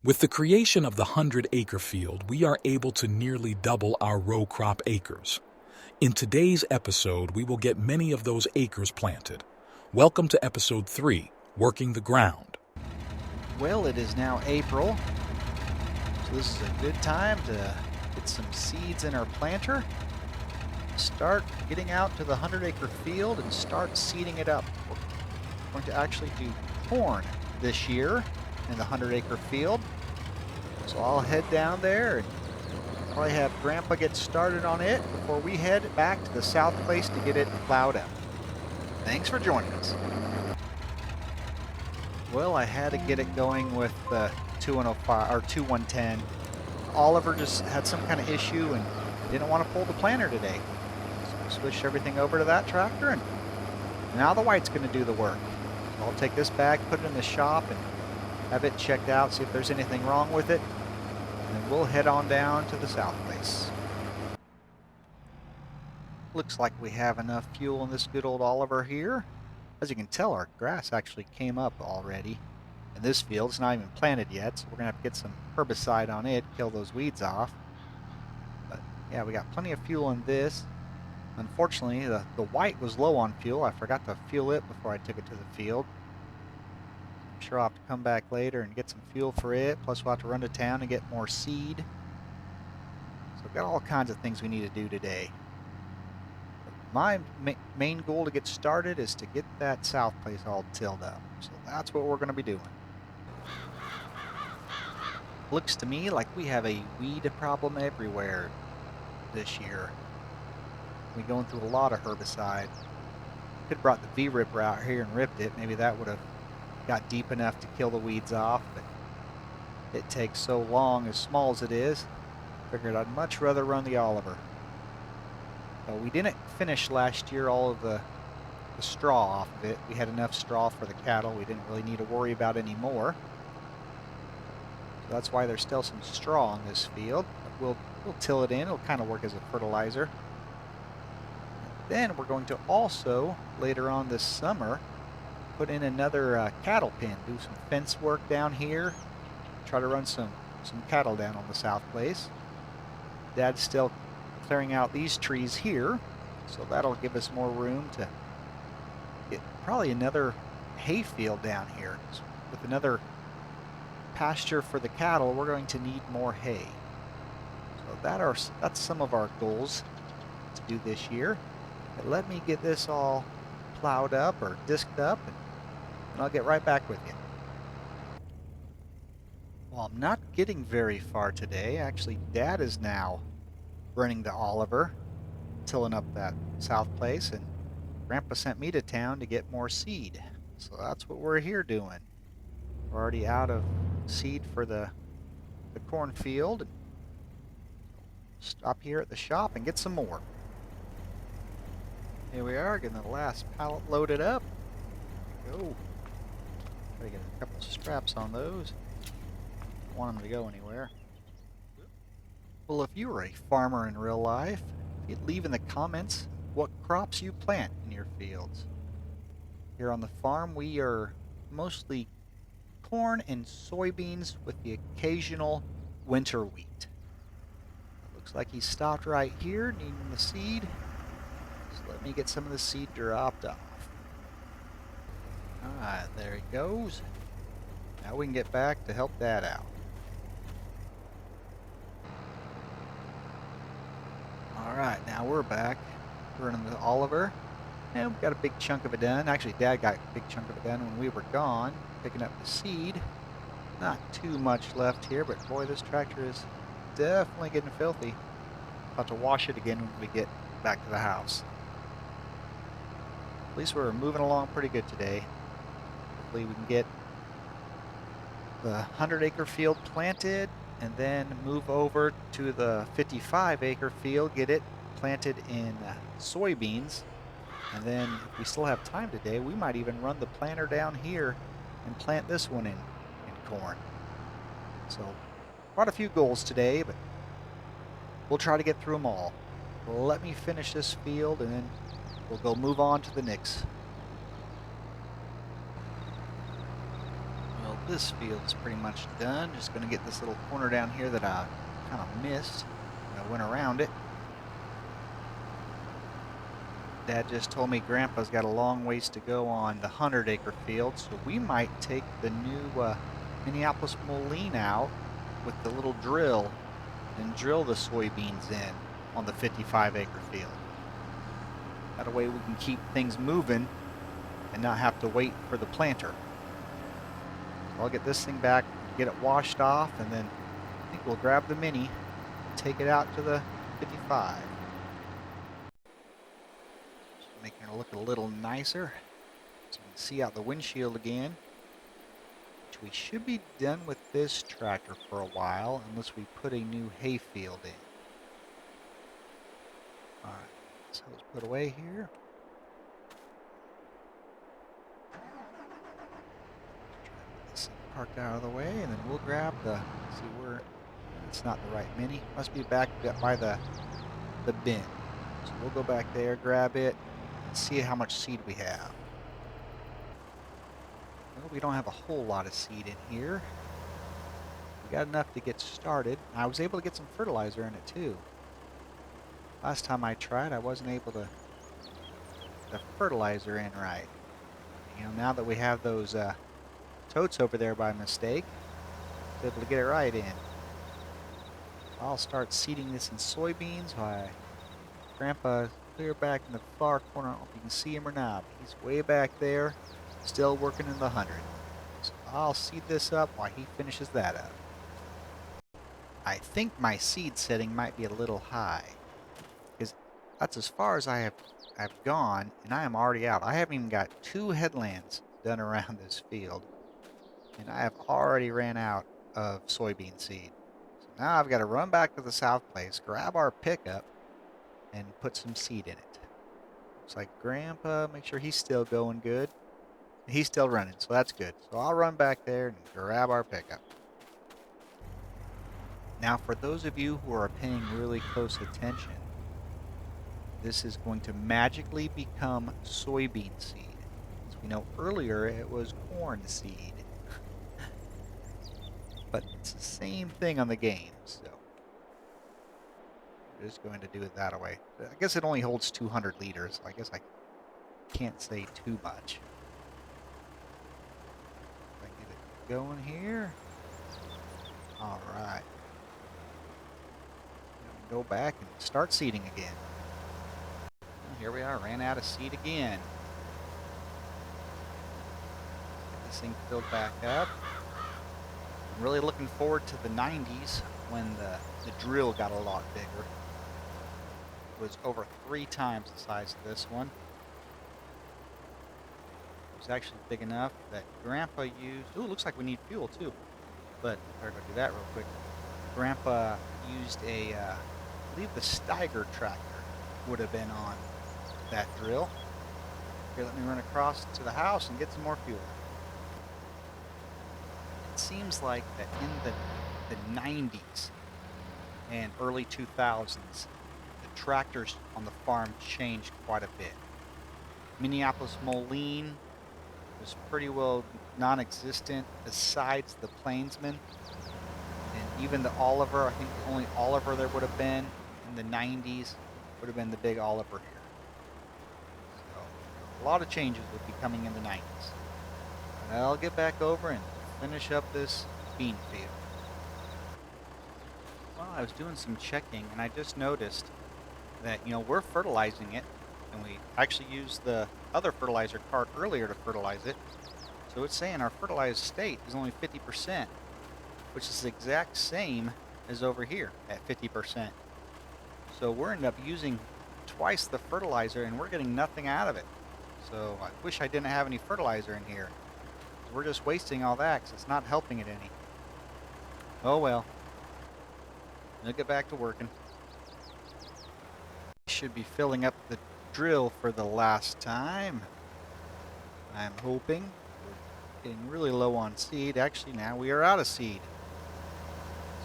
With the creation of the 100-acre field, we are able to nearly double our row crop acres. In today's episode, we will get many of those acres planted. Welcome to episode 3, Working the Ground. Well, it is now April, so this is a good time to get some seeds in our planter. Start getting out to the 100-acre field and start seeding it up. We're going to actually do corn this year in the 100-acre field. So I'll head down there and probably have Grandpa get started on it before we head back to the south place to get it plowed up. Thanks for joining us. Well, I had to get it going with the 2105 or 2110. Oliver just had some kind of issue and didn't want to pull the planter today. So we switched everything over to that tractor, and now the white's going to do the work. I'll take this back, put it in the shop, and have it checked out, see if there's anything wrong with it, and then we'll head on down to the south place. Looks like we have enough fuel in this good old Oliver here. As you can tell, our grass actually came up already in this field. It's not even planted yet, so we're going to have to get some herbicide on it, kill those weeds off. But yeah, we got plenty of fuel in this. Unfortunately, the white was low on fuel. I forgot to fuel it before I took it to the field. I'm sure I'll have to come back later and get some fuel for it. Plus we'll have to run to town and get more seed. So we've got all kinds of things we need to do today. My main goal to get started is to get that south place all tilled up. So that's what we're going to be doing. Looks to me like we have a weed problem everywhere this year. We're going through a lot of herbicide. Could have brought the V-Ripper out here and ripped it. Maybe that would have got deep enough to kill the weeds off, but it takes so long, as small as it is. Figured I'd much rather run the Oliver. We didn't finish last year all of the straw off of it. We had enough straw for the cattle. We didn't really need to worry about any more. So that's why there's still some straw on this field. We'll till it in. It'll kind of work as a fertilizer. Then we're going to also, later on this summer, put in another cattle pen, do some fence work down here, try to run some cattle down on the south place. Dad's still clearing out these trees here, so that'll give us more room to get probably another hay field down here. So with another pasture for the cattle, we're going to need more hay. So that's some of our goals to do this year. But let me get this all plowed up or disked up, and I'll get right back with you. Well, I'm not getting very far today. Actually, Dad is now running the Oliver, tilling up that south place, and Grandpa sent me to town to get more seed. So that's what we're here doing. We're already out of seed for the cornfield. Stop here at the shop and get some more. Here we are, getting the last pallet loaded up. Go. Gotta get a couple straps on those. Don't want them to go anywhere. Well, if you were a farmer in real life, you'd leave in the comments what crops you plant in your fields. Here on the farm, we are mostly corn and soybeans with the occasional winter wheat. Looks like he stopped right here, needing the seed. So let me get some of the seed dropped off. Alright, there he goes. Now we can get back to help Dad out. Alright, now we're back running the Oliver, and we've got a big chunk of it done. Actually, Dad got a big chunk of it done when we were gone, picking up the seed. Not too much left here, but boy, this tractor is definitely getting filthy. I'll have to wash it again when we get back to the house. At least we're moving along pretty good today. Hopefully we can get the 100-acre field planted, and then move over to the 55-acre field, get it planted in soybeans, and then if we still have time today, we might even run the planter down here and plant this one in corn. So quite a few goals today, but we'll try to get through them all. Let me finish this field, and then we'll go move on to the next. Well, This field's pretty much done. Just going to get this little corner down here that I kind of missed when I went around it. Dad just told me Grandpa's got a long ways to go on the 100-acre field, so we might take the new Minneapolis Moline out with the little drill and drill the soybeans in on the 55-acre field. That way we can keep things moving and not have to wait for the planter. So I'll get this thing back, get it washed off, and then I think we'll grab the Mini and take it out to the 55. Making it look a little nicer so you can see out the windshield again, which we should be done with this tractor for a while unless we put a new hay field in. Alright, so let's put away here. Get this parked out of the way, and then we'll grab the, see where, it's not the right Mini, must be back by the bin. So we'll go back there, grab it, see how much seed we have. Well, we don't have a whole lot of seed in here. We got enough to get started. I was able to get some fertilizer in it too. Last time I tried, I wasn't able to get the fertilizer in right. You know, now that we have those totes over there by mistake, I was able to get it right in. I'll start seeding this in soybeans while Grandpa clear back in the far corner. I don't know if you can see him or not. He's way back there, still working in the 100. So I'll seed this up while he finishes that up. I think my seed setting might be a little high, because that's as far as I've gone, and I am already out. I haven't even got 2 headlands done around this field, and I have already ran out of soybean seed. So now I've got to run back to the south place, grab our pickup, and put some seed in it. Looks like Grandpa, make sure he's still going good. He's still running, so that's good. So I'll run back there and grab our pickup. Now, for those of you who are paying really close attention, this is going to magically become soybean seed. As we know earlier, it was corn seed. But it's the same thing on the game, so we're just going to do it that way. I guess it only holds 200 liters, so I guess I can't say too much. If I get it going here. Alright. Go back and start seeding again. Well, here we are, ran out of seed again. Get this thing filled back up. I'm really looking forward to the 90s when the drill got a lot bigger. It was over 3 times the size of this one. It was actually big enough that Grandpa used. Ooh, looks like we need fuel too. But I better go do that real quick. Grandpa used a, I believe the Steiger tractor would have been on that drill. Here, let me run across to the house and get some more fuel. It seems like that in the 90s and early 2000s, the tractors on the farm changed quite a bit. Minneapolis Moline was pretty well non-existent besides the Plainsman. And even the Oliver, I think the only Oliver there would have been in the 90s would have been the big Oliver here. So a lot of changes would be coming in the 90s. But I'll get back over and finish up this bean field. Well, I was doing some checking and I just noticed that, you know, we're fertilizing it, and we actually used the other fertilizer cart earlier to fertilize it. So it's saying our fertilized state is only 50%, which is the exact same as over here at 50%. So we're ended up using twice the fertilizer and we're getting nothing out of it. So I wish I didn't have any fertilizer in here. We're just wasting all that because it's not helping it any. Oh well. I'll get back to working. Should be filling up the drill for the last time. I'm hoping. We're getting really low on seed. Actually, now we are out of seed.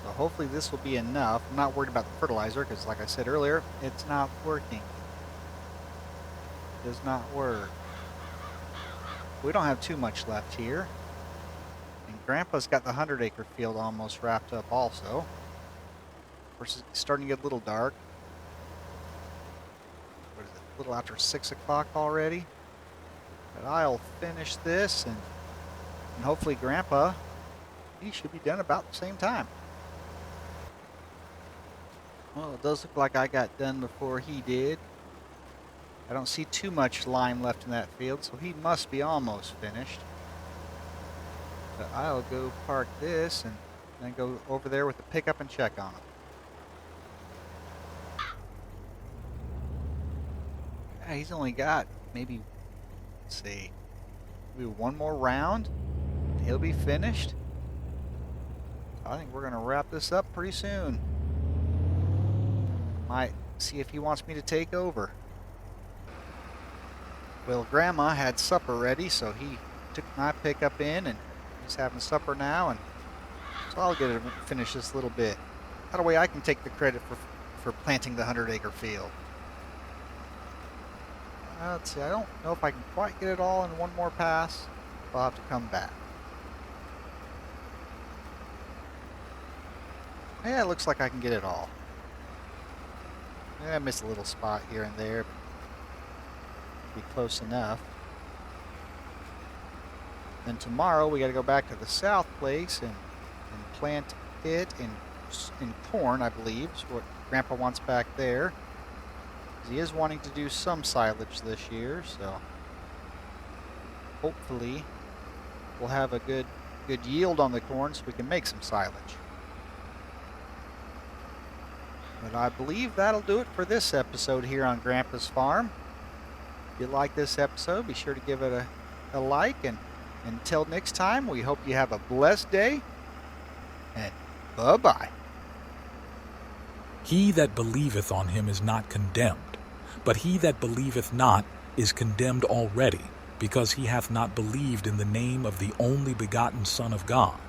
So hopefully this will be enough. I'm not worried about the fertilizer because, like I said earlier, it's not working. It does not work. We don't have too much left here. And Grandpa's got the 100-acre field almost wrapped up also. Of course, it's starting to get a little dark. What is it, a little after 6 o'clock already? But I'll finish this, and hopefully Grandpa, he should be done about the same time. Well, it does look like I got done before he did. I don't see too much lime left in that field, so he must be almost finished. But I'll go park this and then go over there with the pickup and check on him. Yeah, he's only got maybe, let's see, maybe one more round and he'll be finished. I think we're going to wrap this up pretty soon. Might see if he wants me to take over. Well, Grandma had supper ready, so he took my pickup in and he's having supper now, and so I'll get to finish this little bit. That way I can take the credit for planting the 100-acre field. Let's see, I don't know if I can quite get it all in one more pass. I'll have to come back. Yeah, it looks like I can get it all. Yeah, I missed a little spot here and there, but be close enough. Then tomorrow we got to go back to the south place and plant it in corn, I believe, is what Grandpa wants back there. He is wanting to do some silage this year, so hopefully we'll have a good yield on the corn so we can make some silage. But I believe that'll do it for this episode here on Grandpa's Farm. If you like this episode, be sure to give it a like, and until next time, we hope you have a blessed day, and bye-bye. He that believeth on him is not condemned, but he that believeth not is condemned already, because he hath not believed in the name of the only begotten Son of God.